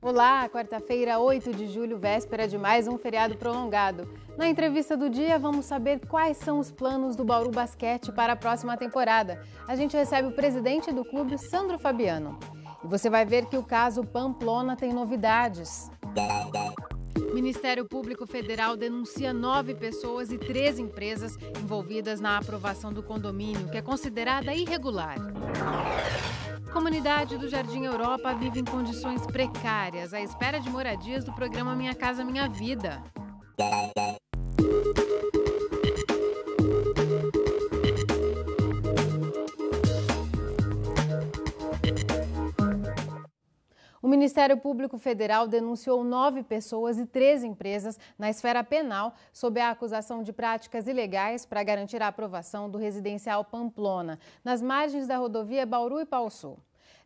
Olá, quarta-feira, 8 de julho, véspera de mais um feriado prolongado. Na entrevista do dia, vamos saber quais são os planos do Bauru Basquete para a próxima temporada. A gente recebe o presidente do clube, Sandro Fabiano. E você vai ver que o caso Pamplona tem novidades. O Ministério Público Federal denuncia 9 pessoas e 3 empresas envolvidas na aprovação do condomínio, que é considerada irregular. A comunidade do Jardim Europa vive em condições precárias, à espera de moradias do programa Minha Casa Minha Vida. O Ministério Público Federal denunciou 9 pessoas e 3 empresas na esfera penal sob a acusação de práticas ilegais para garantir a aprovação do residencial Pamplona, nas margens da rodovia Bauru e Pauçu.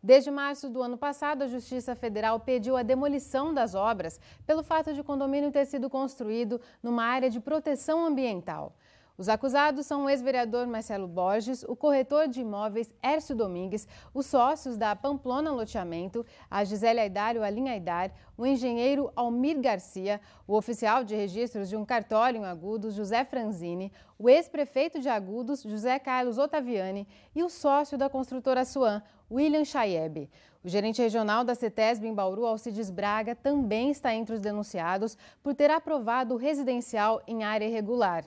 Desde março do ano passado, a Justiça Federal pediu a demolição das obras pelo fato de o condomínio ter sido construído numa área de proteção ambiental. Os acusados são o ex-vereador Marcelo Borges, o corretor de imóveis Hércio Domingues, os sócios da Pamplona Loteamento, a Gisele Aidar e o Aline Aidar, o engenheiro Almir Garcia, o oficial de registros de um cartório em Agudos, José Franzini, o ex-prefeito de Agudos, José Carlos Ottaviani, e o sócio da construtora Suan, William Chayeb. O gerente regional da CETESB em Bauru, Alcides Braga, também está entre os denunciados por ter aprovado o residencial em área irregular.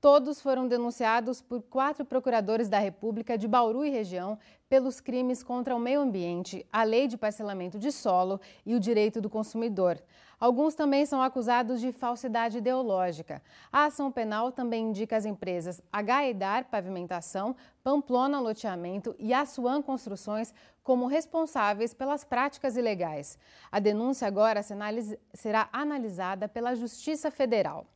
Todos foram denunciados por 4 procuradores da República de Bauru e região pelos crimes contra o meio ambiente, a lei de parcelamento de solo e o direito do consumidor. Alguns também são acusados de falsidade ideológica. A ação penal também indica as empresas H&Edar Pavimentação, Pamplona Loteamento e Assuan Construções como responsáveis pelas práticas ilegais. A denúncia agora será analisada pela Justiça Federal.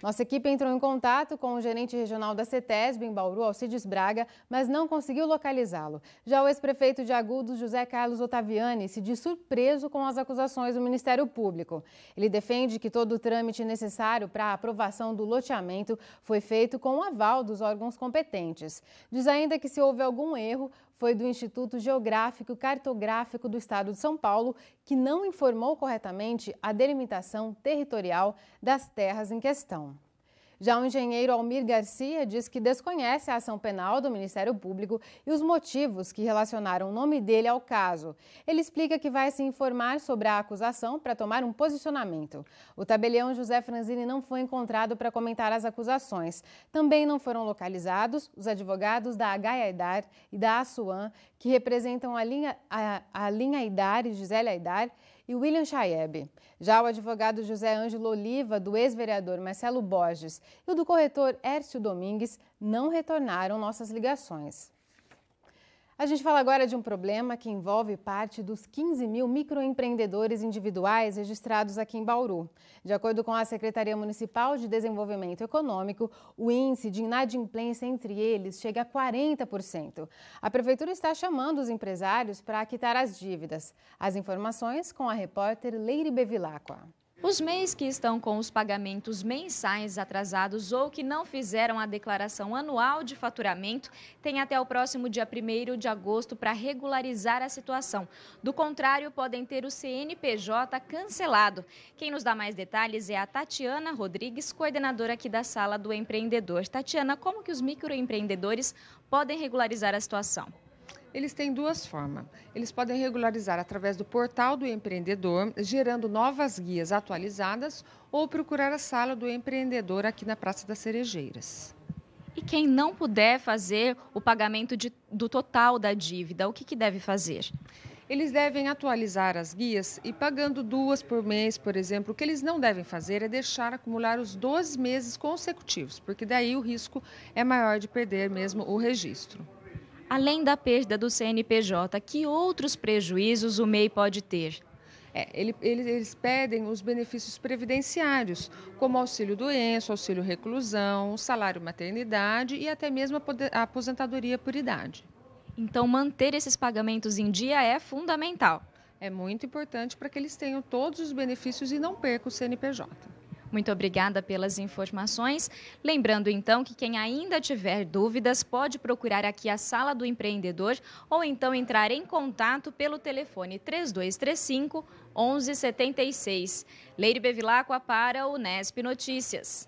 Nossa equipe entrou em contato com o gerente regional da CETESB em Bauru, Alcides Braga, mas não conseguiu localizá-lo. Já o ex-prefeito de Agudos, José Carlos Ottaviani, se diz surpreso com as acusações do Ministério Público. Ele defende que todo o trâmite necessário para a aprovação do loteamento foi feito com o aval dos órgãos competentes. Diz ainda que se houve algum erro, foi do Instituto Geográfico e Cartográfico do Estado de São Paulo, que não informou corretamente a delimitação territorial das terras em questão. Já o engenheiro Almir Garcia diz que desconhece a ação penal do Ministério Público e os motivos que relacionaram o nome dele ao caso. Ele explica que vai se informar sobre a acusação para tomar um posicionamento. O tabelião José Franzini não foi encontrado para comentar as acusações. Também não foram localizados os advogados da H&Edar e da Assuan, que representam a linha Aidar e Gisele Aidar, e William Chayeb. Já o advogado José Ângelo Oliva, do ex-vereador Marcelo Borges, e o do corretor Hércio Domingues não retornaram nossas ligações. A gente fala agora de um problema que envolve parte dos 15 mil microempreendedores individuais registrados aqui em Bauru. De acordo com a Secretaria Municipal de Desenvolvimento Econômico, o índice de inadimplência entre eles chega a 40%. A Prefeitura está chamando os empresários para quitar as dívidas. As informações com a repórter Leire Bevilacqua. Os MEIs que estão com os pagamentos mensais atrasados ou que não fizeram a declaração anual de faturamento têm até o próximo dia 1º de agosto para regularizar a situação. Do contrário, podem ter o CNPJ cancelado. Quem nos dá mais detalhes é a Tatiana Rodrigues, coordenadora aqui da Sala do Empreendedor. Tatiana, como que os microempreendedores podem regularizar a situação? Eles têm 2 formas. Eles podem regularizar através do portal do empreendedor, gerando novas guias atualizadas, ou procurar a Sala do Empreendedor aqui na Praça das Cerejeiras. E quem não puder fazer o pagamento do total da dívida, o que deve fazer? Eles devem atualizar as guias e pagando 2 por mês, por exemplo. O que eles não devem fazer é deixar acumular os 12 meses consecutivos, porque daí o risco é maior de perder mesmo o registro. Além da perda do CNPJ, que outros prejuízos o MEI pode ter? Eles pedem os benefícios previdenciários, como auxílio-doença, auxílio-reclusão, salário-maternidade e até mesmo a aposentadoria por idade. Então, manter esses pagamentos em dia é fundamental. É muito importante para que eles tenham todos os benefícios e não percam o CNPJ. Muito obrigada pelas informações. Lembrando então que quem ainda tiver dúvidas pode procurar aqui a Sala do Empreendedor ou então entrar em contato pelo telefone 3235 1176. Leire Bevilacqua para o Unesp Notícias.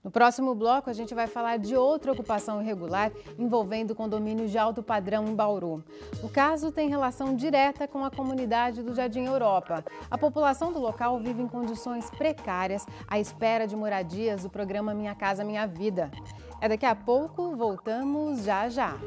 No próximo bloco, a gente vai falar de outra ocupação irregular envolvendo condomínios de alto padrão em Bauru. O caso tem relação direta com a comunidade do Jardim Europa. A população do local vive em condições precárias à espera de moradias do programa Minha Casa Minha Vida. É daqui a pouco, voltamos já.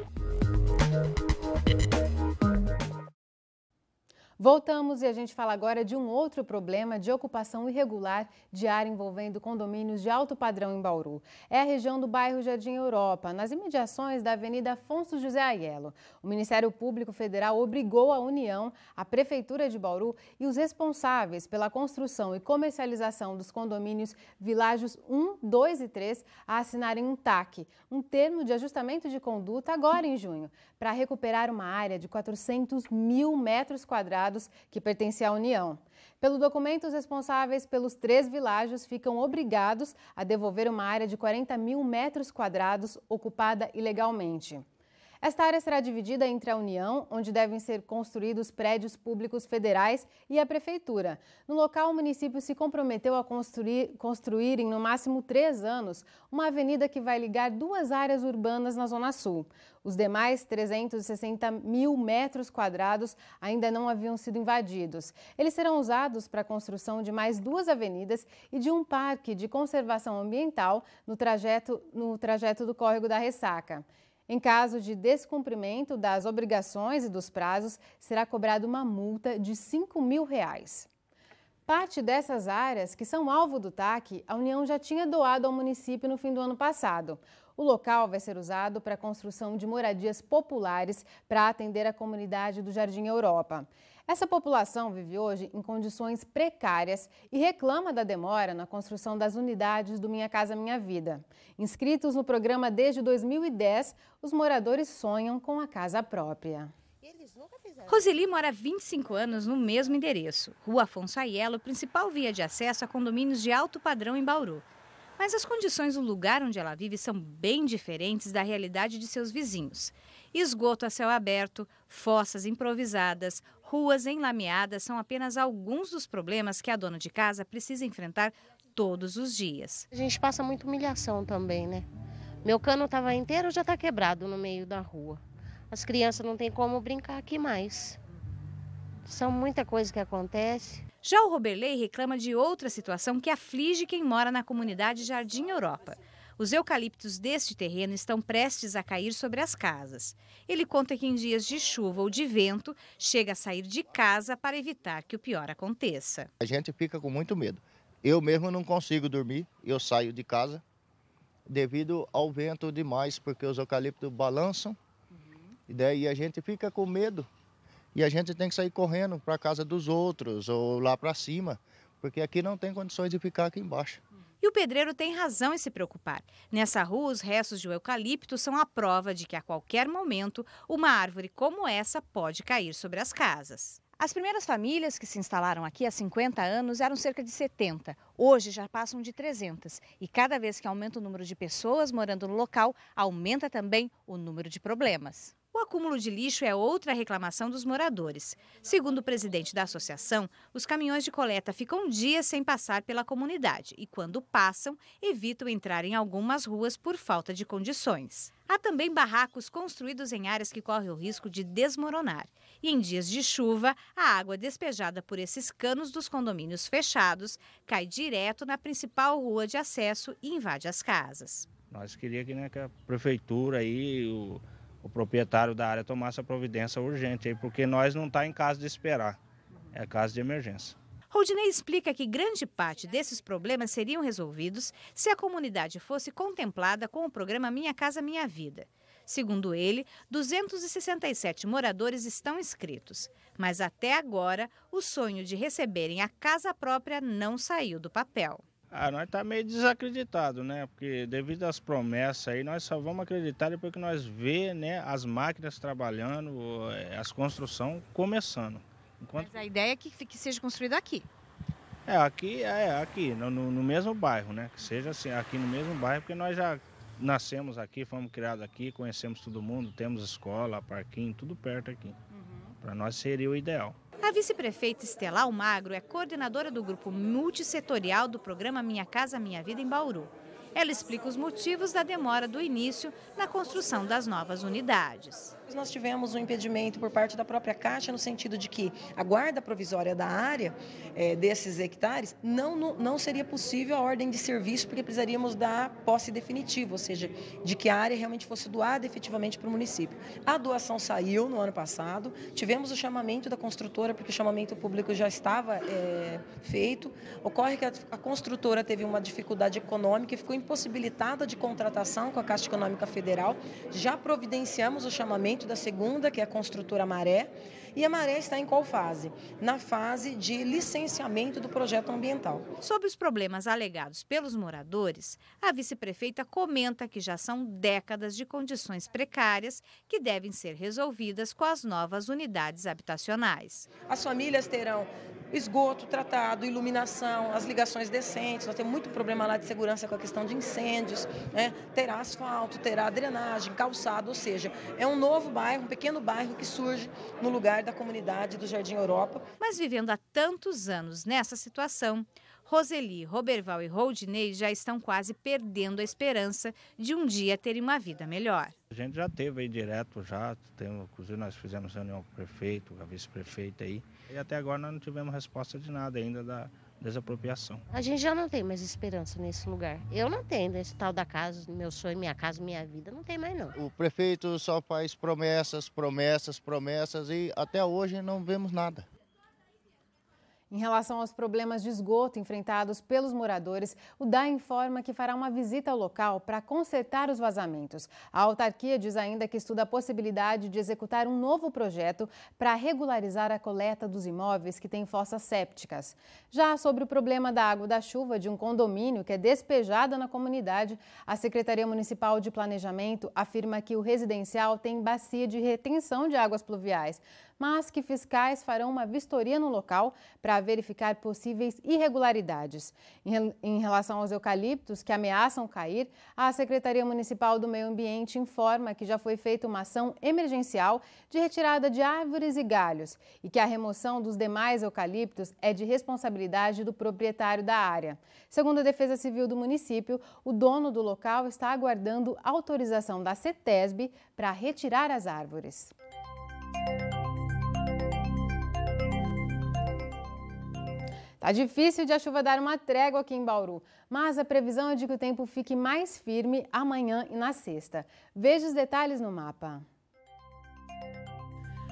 Voltamos e a gente fala agora de um outro problema de ocupação irregular de área envolvendo condomínios de alto padrão em Bauru. É a região do bairro Jardim Europa, nas imediações da Avenida Afonso José Aiello. O Ministério Público Federal obrigou a União, a Prefeitura de Bauru e os responsáveis pela construção e comercialização dos condomínios Világios 1, 2 e 3 a assinarem um TAC, um termo de ajustamento de conduta, agora em junho, para recuperar uma área de 400 mil metros quadrados que pertencia à União. Pelo documento, os responsáveis pelos 3 világios ficam obrigados a devolver uma área de 40 mil metros quadrados ocupada ilegalmente. Esta área será dividida entre a União, onde devem ser construídos prédios públicos federais, e a Prefeitura. No local, o município se comprometeu a construir em no máximo 3 anos uma avenida que vai ligar 2 áreas urbanas na Zona Sul. Os demais 360 mil metros quadrados ainda não haviam sido invadidos. Eles serão usados para a construção de mais 2 avenidas e de um parque de conservação ambiental no trajeto do Córrego da Ressaca. Em caso de descumprimento das obrigações e dos prazos, será cobrada uma multa de R$ 5 mil. Parte dessas áreas, que são alvo do TAC, a União já tinha doado ao município no fim do ano passado. O local vai ser usado para a construção de moradias populares para atender a comunidade do Jardim Europa. Essa população vive hoje em condições precárias e reclama da demora na construção das unidades do Minha Casa Minha Vida. Inscritos no programa desde 2010, os moradores sonham com a casa própria. Roseli mora há 25 anos no mesmo endereço, Rua Afonso Aiello, principal via de acesso a condomínios de alto padrão em Bauru. Mas as condições do lugar onde ela vive são bem diferentes da realidade de seus vizinhos. Esgoto a céu aberto, fossas improvisadas, ruas enlameadas são apenas alguns dos problemas que a dona de casa precisa enfrentar todos os dias. A gente passa muita humilhação também, né? Meu cano estava inteiro, já está quebrado no meio da rua. As crianças não têm como brincar aqui mais. São muita coisa que acontece. Já o Roberley reclama de outra situação que aflige quem mora na comunidade Jardim Europa. Os eucaliptos deste terreno estão prestes a cair sobre as casas. Ele conta que em dias de chuva ou de vento, chega a sair de casa para evitar que o pior aconteça. A gente fica com muito medo. Eu mesmo não consigo dormir, eu saio de casa devido ao vento demais, porque os eucaliptos balançam. E daí a gente fica com medo. E a gente tem que sair correndo para a casa dos outros ou lá para cima, porque aqui não tem condições de ficar aqui embaixo. E o pedreiro tem razão em se preocupar. Nessa rua, os restos de eucalipto são a prova de que a qualquer momento uma árvore como essa pode cair sobre as casas. As primeiras famílias que se instalaram aqui há 50 anos eram cerca de 70. Hoje já passam de 300. E cada vez que aumenta o número de pessoas morando no local, aumenta também o número de problemas. O acúmulo de lixo é outra reclamação dos moradores. Segundo o presidente da associação, os caminhões de coleta ficam dias sem passar pela comunidade e, quando passam, evitam entrar em algumas ruas por falta de condições. Há também barracos construídos em áreas que correm o risco de desmoronar. E em dias de chuva, a água despejada por esses canos dos condomínios fechados cai direto na principal rua de acesso e invade as casas. Nós queríamos, né, que a prefeitura e o proprietário da área tomasse a providência urgente, aí, porque nós não está em caso de esperar, é caso de emergência. Rodinei explica que grande parte desses problemas seriam resolvidos se a comunidade fosse contemplada com o programa Minha Casa Minha Vida. Segundo ele, 267 moradores estão inscritos, mas até agora o sonho de receberem a casa própria não saiu do papel. Nós estamos meio desacreditados, né? Porque devido às promessas aí, nós só vamos acreditar depois que nós vemos, né, as máquinas trabalhando, as construções começando. Mas a ideia é que seja construído aqui. Aqui no mesmo bairro, né? Que seja assim, aqui no mesmo bairro, porque nós já nascemos aqui, fomos criados aqui, conhecemos todo mundo, temos escola, parquinho, tudo perto aqui. Para nós seria o ideal. A vice-prefeita Estela Almagro é coordenadora do grupo multissetorial do programa Minha Casa Minha Vida em Bauru. Ela explica os motivos da demora do início na construção das novas unidades. Nós tivemos um impedimento por parte da própria Caixa no sentido de que a guarda provisória da área desses hectares não seria possível a ordem de serviço porque precisaríamos da posse definitiva, ou seja, de que a área realmente fosse doada efetivamente para o município. A doação saiu no ano passado, tivemos o chamamento da construtora porque o chamamento público já estava feito. Ocorre que a construtora teve uma dificuldade econômica e ficou impossibilitada de contratação com a Caixa Econômica Federal. Já providenciamos o chamamento da segunda, que é a construtora Maré, e a Maré está em qual fase? Na fase de licenciamento do projeto ambiental. Sobre os problemas alegados pelos moradores, a vice-prefeita comenta que já são décadas de condições precárias que devem ser resolvidas com as novas unidades habitacionais. As famílias terão esgoto tratado, iluminação, as ligações decentes. Nós temos muito problema lá de segurança com a questão de incêndios, né? Terá asfalto, terá drenagem, calçado, ou seja, é um novo bairro, um pequeno bairro que surge no lugar da comunidade do Jardim Europa. Mas vivendo há tantos anos nessa situação, Roseli, Roberval e Roldinei já estão quase perdendo a esperança de um dia terem uma vida melhor. A gente já teve aí direto, inclusive nós fizemos reunião com o prefeito, com a vice-prefeita aí, e até agora nós não tivemos resposta de nada ainda da desapropriação. A gente já não tem mais esperança nesse lugar. Eu não tenho, esse tal da casa, meu sonho, minha casa, minha vida, não tem mais não. O prefeito só faz promessas e até hoje não vemos nada. Em relação aos problemas de esgoto enfrentados pelos moradores, o DAE informa que fará uma visita ao local para consertar os vazamentos. A autarquia diz ainda que estuda a possibilidade de executar um novo projeto para regularizar a coleta dos imóveis que têm fossas sépticas. Já sobre o problema da água da chuva de um condomínio que é despejada na comunidade, a Secretaria Municipal de Planejamento afirma que o residencial tem bacia de retenção de águas pluviais, mas que fiscais farão uma vistoria no local para verificar possíveis irregularidades. Em relação aos eucaliptos que ameaçam cair, a Secretaria Municipal do Meio Ambiente informa que já foi feita uma ação emergencial de retirada de árvores e galhos e que a remoção dos demais eucaliptos é de responsabilidade do proprietário da área. Segundo a Defesa Civil do município, o dono do local está aguardando autorização da CETESB para retirar as árvores. Tá difícil de a chuva dar uma trégua aqui em Bauru, mas a previsão é de que o tempo fique mais firme amanhã e na sexta. Veja os detalhes no mapa.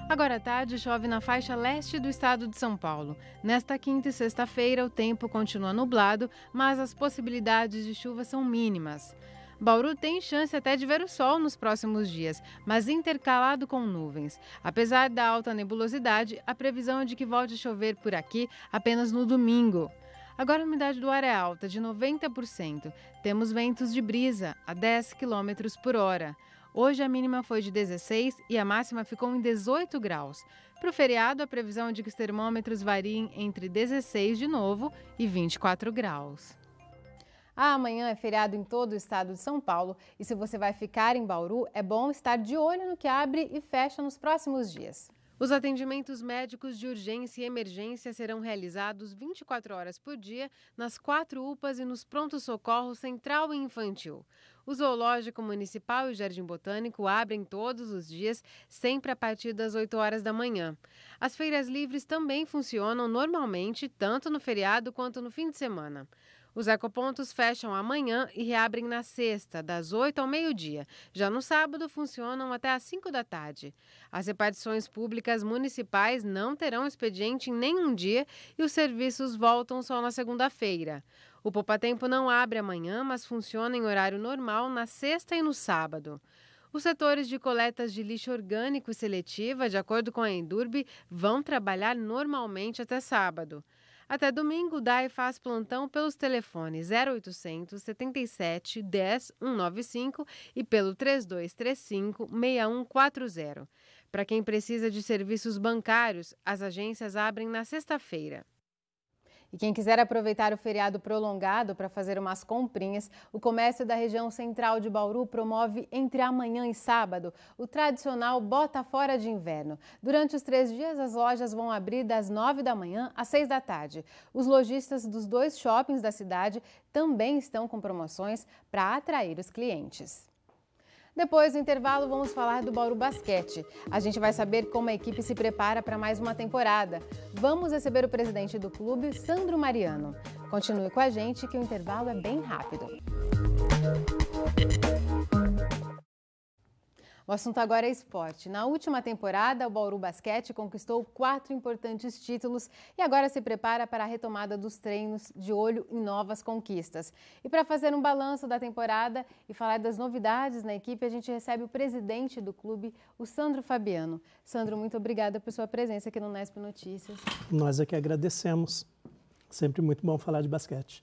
Agora à tarde, chove na faixa leste do estado de São Paulo. Nesta quinta e sexta-feira, o tempo continua nublado, mas as possibilidades de chuva são mínimas. Bauru tem chance até de ver o sol nos próximos dias, mas intercalado com nuvens. Apesar da alta nebulosidade, a previsão é de que volte a chover por aqui apenas no domingo. Agora a umidade do ar é alta, de 90%. Temos ventos de brisa a 10 km por hora. Hoje a mínima foi de 16 e a máxima ficou em 18 graus. Para o feriado, a previsão é de que os termômetros variem entre 16 de novo e 24 graus. Amanhã é feriado em todo o estado de São Paulo e se você vai ficar em Bauru, é bom estar de olho no que abre e fecha nos próximos dias. Os atendimentos médicos de urgência e emergência serão realizados 24 horas por dia nas 4 UPAs e nos prontos-socorros central e infantil. O Zoológico Municipal e o Jardim Botânico abrem todos os dias, sempre a partir das 8 horas da manhã. As feiras livres também funcionam normalmente, tanto no feriado quanto no fim de semana. Os ecopontos fecham amanhã e reabrem na sexta, das 8 ao meio-dia. Já no sábado, funcionam até às 5 da tarde. As repartições públicas municipais não terão expediente em nenhum dia e os serviços voltam só na segunda-feira. O Poupatempo não abre amanhã, mas funciona em horário normal na sexta e no sábado. Os setores de coletas de lixo orgânico e seletiva, de acordo com a Endurbe, vão trabalhar normalmente até sábado. Até domingo, o DAE faz plantão pelos telefones 0800 77 10 195 e pelo 3235 6140. Para quem precisa de serviços bancários, as agências abrem na sexta-feira. E quem quiser aproveitar o feriado prolongado para fazer umas comprinhas, o comércio da região central de Bauru promove entre amanhã e sábado o tradicional Bota Fora de Inverno. Durante os 3 dias, as lojas vão abrir das 9 da manhã às 6 da tarde. Os lojistas dos 2 shoppings da cidade também estão com promoções para atrair os clientes. Depois do intervalo, vamos falar do Bauru Basquete. A gente vai saber como a equipe se prepara para mais uma temporada. Vamos receber o presidente do clube, Sandro Mariano. Continue com a gente que o intervalo é bem rápido. O assunto agora é esporte. Na última temporada, o Bauru Basquete conquistou 4 importantes títulos e agora se prepara para a retomada dos treinos de olho em novas conquistas. E para fazer um balanço da temporada e falar das novidades na equipe, a gente recebe o presidente do clube, o Sandro Fabiano. Sandro, muito obrigada por sua presença aqui no Nesp Notícias. Nós é que agradecemos. Sempre muito bom falar de basquete.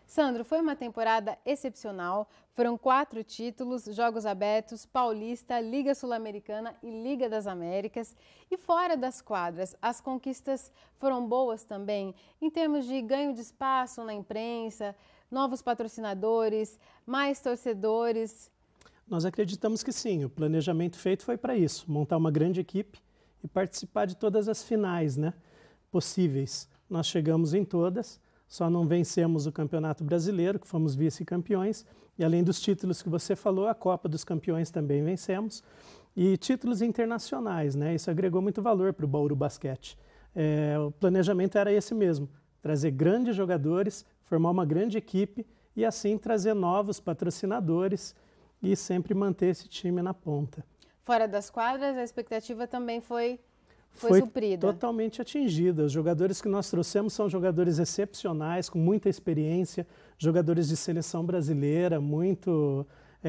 Sandro, foi uma temporada excepcional, foram 4 títulos, Jogos Abertos, Paulista, Liga Sul-Americana e Liga das Américas. E fora das quadras, as conquistas foram boas também, em termos de ganho de espaço na imprensa, novos patrocinadores, mais torcedores. Nós acreditamos que sim, o planejamento feito foi para isso, montar uma grande equipe e participar de todas as finais, possíveis. Nós chegamos em todas. Só não vencemos o Campeonato Brasileiro, que fomos vice-campeões, e além dos títulos que você falou, a Copa dos Campeões também vencemos, e títulos internacionais, Isso agregou muito valor para o Bauru Basquete. O planejamento era esse mesmo, trazer grandes jogadores, formar uma grande equipe e assim trazer novos patrocinadores e sempre manter esse time na ponta. Fora das quadras, a expectativa também foi suprida. Totalmente atingida. Os jogadores que nós trouxemos são jogadores excepcionais, com muita experiência, jogadores de seleção brasileira, muito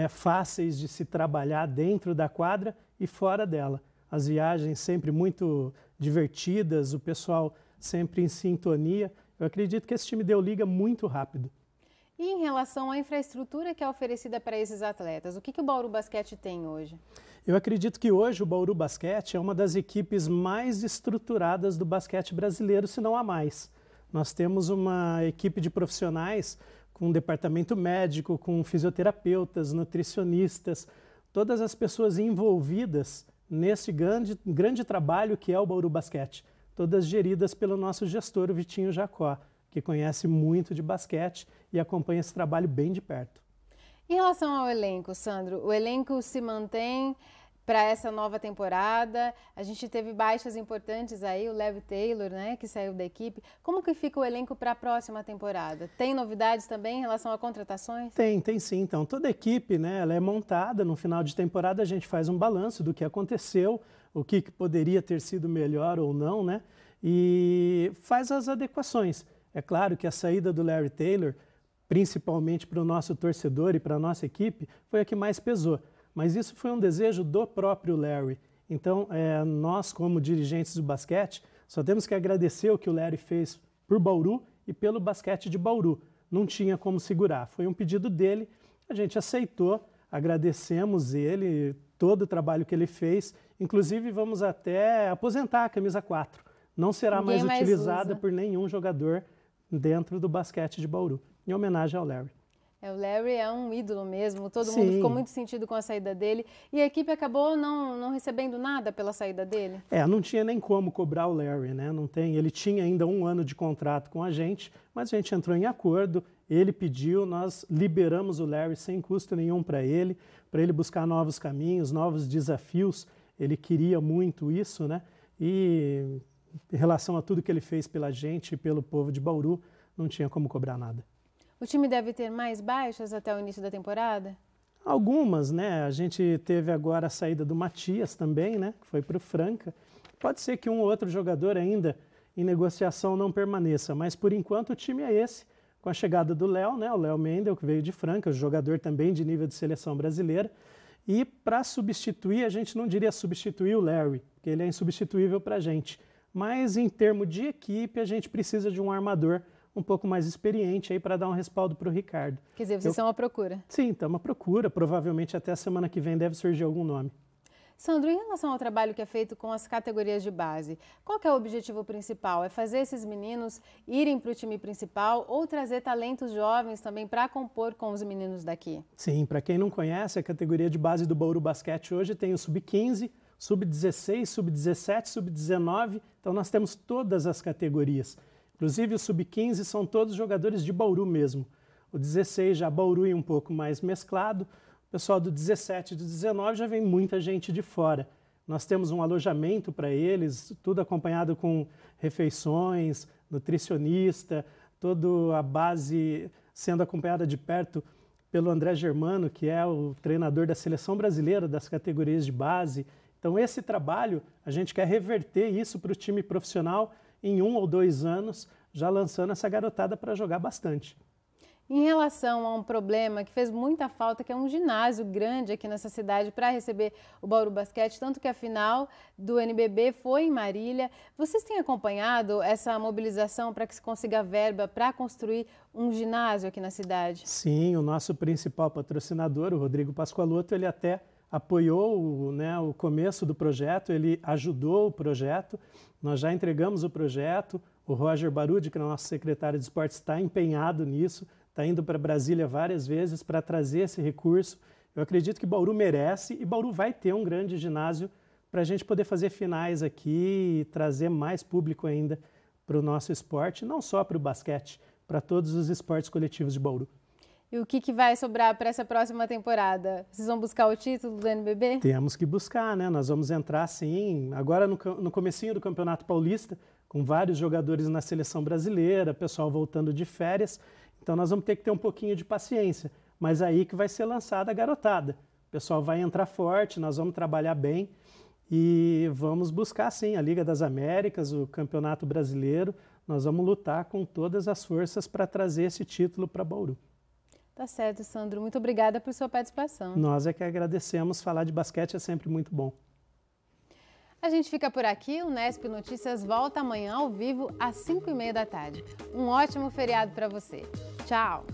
fáceis de se trabalhar dentro da quadra e fora dela. As viagens sempre muito divertidas, o pessoal sempre em sintonia. Eu acredito que esse time deu liga muito rápido. E em relação à infraestrutura que é oferecida para esses atletas, o que o Bauru Basquete tem hoje? Eu acredito que hoje o Bauru Basquete é uma das equipes mais estruturadas do basquete brasileiro, se não a mais. Nós temos uma equipe de profissionais com um departamento médico, com fisioterapeutas, nutricionistas, todas as pessoas envolvidas nesse grande trabalho que é o Bauru Basquete, todas geridas pelo nosso gestor, o Vitinho Jacó, que conhece muito de basquete e acompanha esse trabalho bem de perto. Em relação ao elenco, Sandro, o elenco se mantém para essa nova temporada. A gente teve baixas importantes aí, o Larry Taylor, que saiu da equipe. Como que fica o elenco para a próxima temporada? Tem novidades também em relação a contratações? Tem sim. Então, toda a equipe, ela é montada. No final de temporada, a gente faz um balanço do que aconteceu, o que poderia ter sido melhor ou não, e faz as adequações. É claro que a saída do Larry Taylor, principalmente para o nosso torcedor e para a nossa equipe, foi a que mais pesou. Mas isso foi um desejo do próprio Larry. Então, nós, como dirigentes do basquete, só temos que agradecer o que o Larry fez por Bauru e pelo basquete de Bauru. Não tinha como segurar. Foi um pedido dele, a gente aceitou, agradecemos ele, todo o trabalho que ele fez. Inclusive, vamos até aposentar a camisa 4. Não será mais utilizada por nenhum jogador dentro do basquete de Bauru, em homenagem ao Larry. O Larry é um ídolo mesmo, todo mundo ficou muito sentido com a saída dele. E a equipe acabou não recebendo nada pela saída dele? Não tinha nem como cobrar o Larry, Não tem. Ele tinha ainda 1 ano de contrato com a gente, mas a gente entrou em acordo, ele pediu, nós liberamos o Larry sem custo nenhum para ele buscar novos caminhos, novos desafios. Ele queria muito isso, E em relação a tudo que ele fez pela gente e pelo povo de Bauru, não tinha como cobrar nada. O time deve ter mais baixas até o início da temporada? Algumas, A gente teve agora a saída do Matias também, que foi para o Franca. Pode ser que um ou outro jogador ainda em negociação não permaneça, mas por enquanto o time é esse, com a chegada do Léo, o Léo Mendel, que veio de Franca, jogador também de nível de seleção brasileira. E para substituir, a gente não diria substituir o Larry, porque ele é insubstituível para a gente. Mas em termos de equipe, a gente precisa de um armador um pouco mais experiente aí para dar um respaldo para o Ricardo. Quer dizer, vocês estão à procura? Sim, estamos à procura. Provavelmente até a semana que vem deve surgir algum nome. Sandro, em relação ao trabalho que é feito com as categorias de base, qual que é o objetivo principal? É fazer esses meninos irem para o time principal ou trazer talentos jovens também para compor com os meninos daqui? Sim, para quem não conhece, a categoria de base do Bauru Basquete hoje tem o Sub-15, Sub-16, Sub-17, Sub-19, então nós temos todas as categorias. Inclusive o Sub-15 são todos jogadores de Bauru mesmo. O 16 já Bauru e um pouco mais mesclado. O pessoal do 17 e do 19 já vem muita gente de fora. Nós temos um alojamento para eles, tudo acompanhado com refeições, nutricionista, toda a base sendo acompanhada de perto pelo André Germano, que é o treinador da seleção brasileira das categorias de base. Então esse trabalho, a gente quer reverter isso para o time profissional em 1 ou 2 anos, já lançando essa garotada para jogar bastante. Em relação a um problema que fez muita falta, que é um ginásio grande aqui nessa cidade para receber o Bauru Basquete, tanto que a final do NBB foi em Marília. Vocês têm acompanhado essa mobilização para que se consiga verba para construir um ginásio aqui na cidade? Sim, o nosso principal patrocinador, o Rodrigo Pascoaloto, ele até apoiou o começo do projeto, ele ajudou o projeto, nós já entregamos o projeto, o Roger Barudi, que é o nosso secretário de esportes, está empenhado nisso, está indo para Brasília várias vezes para trazer esse recurso. Eu acredito que Bauru merece e Bauru vai ter um grande ginásio para a gente poder fazer finais aqui e trazer mais público ainda para o nosso esporte, não só para o basquete, para todos os esportes coletivos de Bauru. E o que vai sobrar para essa próxima temporada? Vocês vão buscar o título do NBB? Temos que buscar, né? Nós vamos entrar, sim, agora no comecinho do Campeonato Paulista, com vários jogadores na seleção brasileira, pessoal voltando de férias. Então nós vamos ter que ter um pouquinho de paciência, mas aí que vai ser lançada a garotada. O pessoal vai entrar forte, nós vamos trabalhar bem e vamos buscar sim a Liga das Américas, o Campeonato Brasileiro. Nós vamos lutar com todas as forças para trazer esse título para Bauru. Tá certo, Sandro. Muito obrigada por sua participação. Nós é que agradecemos. Falar de basquete é sempre muito bom. A gente fica por aqui. O Nesp Notícias volta amanhã ao vivo às 5h30 da tarde. Um ótimo feriado para você. Tchau!